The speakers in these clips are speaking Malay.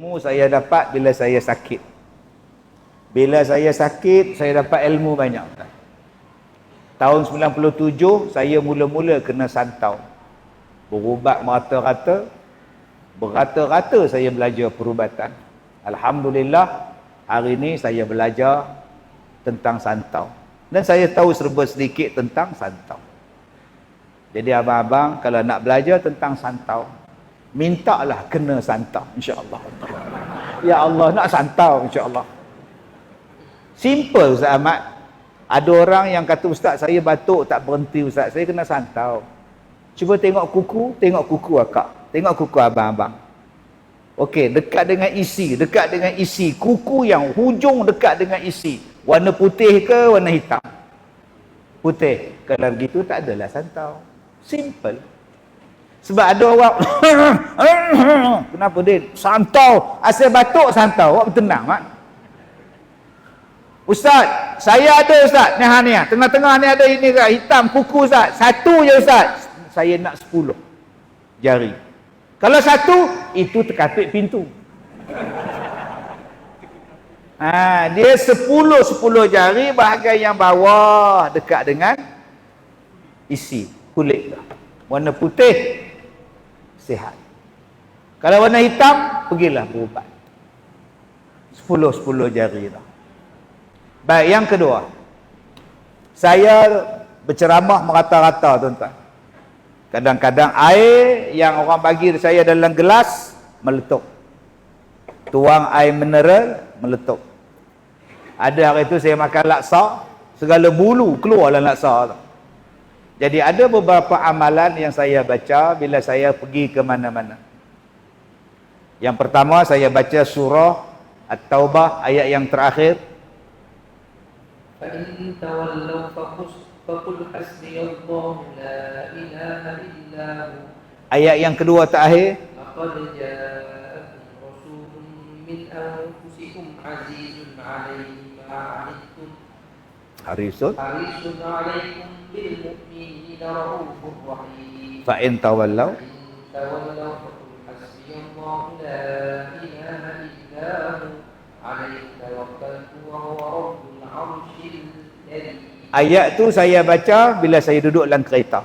Ilmu saya dapat bila saya sakit. Bila saya sakit, saya dapat ilmu banyak. Tahun 97, saya mula-mula kena santau. Berubat merata-rata. Berata-rata saya belajar perubatan. Alhamdulillah, hari ini saya belajar tentang santau. Dan saya tahu serba sedikit tentang santau. Jadi abang-abang, kalau nak belajar tentang santau, mintalah kena santau, insya-Allah. Ya Allah, nak santau, insya-Allah. Simple, Ustaz Ahmad. Ada orang yang kata, Ustaz, saya batuk tak berhenti, Ustaz, saya kena santau. Cuba tengok kuku akak, tengok kuku abang-abang. Okey, dekat dengan isi, kuku yang hujung dekat dengan isi. Warna putih ke warna hitam? Putih. Kalau begitu tak adalah santau. Simple. Sebab ada orang kenapa dia santau, asal batuk santau, awak tenang mak. Ustaz, saya ada Ustaz, ni tengah-tengah ni ada ini hitam kuku Ustaz, satu je Ustaz. Saya nak 10 jari. Kalau satu, itu terkapit pintu. Dia 10 jari, bahagian yang bawah dekat dengan isi kulit dah. Warna putih sihat. Kalau warna hitam, pergilah berubat. 10 jari dah. Baik, yang kedua, saya berceramah merata-rata, tuan-tuan. Kadang-kadang air yang orang bagi saya dalam gelas meletup. Tuang air mineral meletup. Ada hari itu saya makan laksa, segala bulu keluar dalam laksa tu. Jadi ada beberapa amalan yang saya baca bila saya pergi ke mana-mana. Yang pertama, saya baca surah At-Taubah ayat yang terakhir. فَإِن تَوَلَّوْا فَقُلْ حَسْبِيَ اللَّهُ لَا إِلَهَ إِلَّا هُوَ. Ayat yang kedua terakhir. لَقَدْ جَاءَكُمْ رَسُولٌ مِّنْ أَنفُسِكُمْ عَزِيزٌ عَلَيْهِ مَا عَنِتُّمْ Harisun. حَرِيصٌ عَلَيْكُمْ بِالْمُؤْمِنِينَ رَءُوفٌ رَحِيمٌ. فَإِن تَوَلَّوْا فَقُلْ حَسْبِيَ اللَّهُ لَا إِلَهَ إِلَّا هُوَ عَلَيْهِ تَوَكَّلْتُ وَهُوَ رَبُّ الْعَرْشِ الْكَرِيمِ. Ayat tu saya baca bila saya duduk dalam kereta.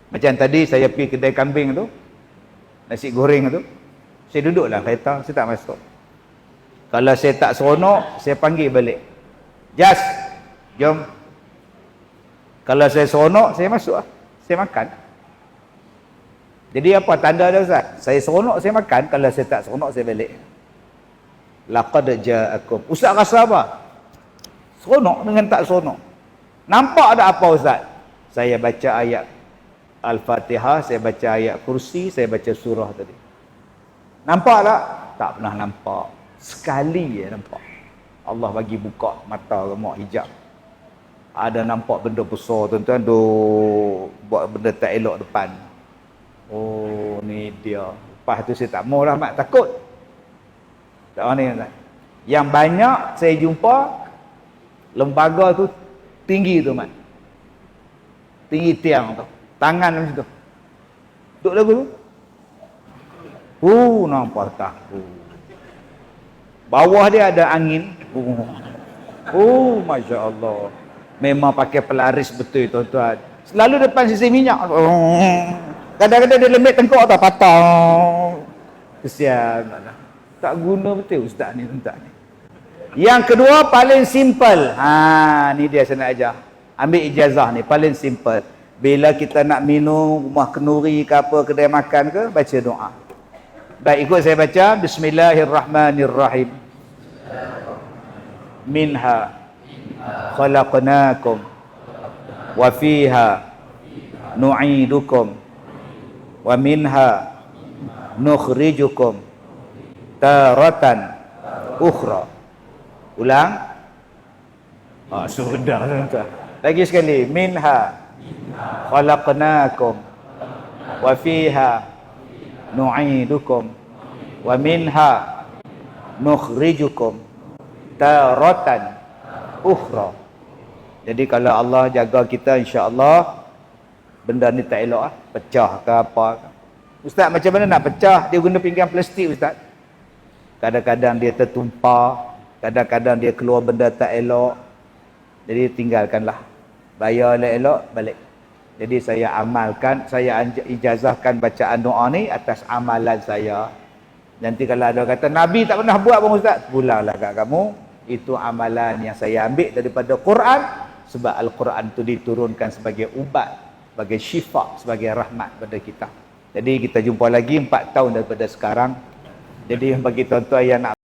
Macam tadi saya pergi kedai kambing tu, nasi goreng tu, saya duduk dalam kereta, saya tak masuk. Kalau saya tak seronok, saya panggil balik. Jas, jom. Kalau saya seronok, saya masuk lah. Saya makan. Jadi apa tanda dia Ustaz? Saya seronok, saya makan. Kalau saya tak seronok, saya balik. Laqad ja'akum. Ustaz rasa apa? Seronok dengan tak seronok. Nampak ada apa Ustaz? Saya baca ayat Al-Fatihah, saya baca ayat kursi, saya baca surah tadi. Nampak tak? Tak pernah nampak. Sekali je nampak. Allah bagi buka mata remak hijab. Ada nampak benda besar tuan-tuan, buat benda tak elok depan. Oh, ni dia. Lepas tu saya tak mau lah mak, takut. Tak mana ni tuan. Yang banyak saya jumpa lembaga tu tinggi tu mat. Tinggi tiang tu. Tangan macam tu. Duduk lagu tu. Nampak takut. Bawah dia ada angin. Masya Allah. Memang pakai pelaris betul tuan-tuan. Selalu depan sisi minyak. Kadang-kadang dia lembik tengkok tak patah. Kesian. Tak guna betul ustaz ni tuan-tuan ni. Yang kedua paling simple. Ni dia saya nak ajar. Ambil ijazah ni paling simple. Bila kita nak minum rumah kenduri ke apa, kedai makan ke, baca doa. Baik, ikut saya baca. Bismillahirrahmanirrahim. Minha khalaqnakum wa fiha nu'idukum wa minha nukhrijukum taratan ukhra. Ulang. Sudah tuan-tuan. Lagi sekali. Minha khalaqnakum wa fiha nu'idukum wa minha nukhrijukum taratan ukhra. Jadi kalau Allah jaga kita, insya-Allah benda ni tak elok pecah ke apa. Ustaz, macam mana nak pecah? Dia guna pinggan plastik Ustaz. Kadang-kadang dia tertumpah, kadang-kadang dia keluar benda tak elok. Jadi tinggalkanlah. Bayar elok-elok, balik. Jadi saya amalkan, saya ijazahkan bacaan doa ni atas amalan saya. Nanti kalau ada kata, Nabi tak pernah buat bang Ustaz, pulanglah kat kamu. Itu amalan yang saya ambil daripada Quran. Sebab Al-Quran itu diturunkan sebagai ubat, sebagai syifa, sebagai rahmat pada kita. Jadi kita jumpa lagi 4 tahun daripada sekarang. Jadi bagi tuan-tuan yang nak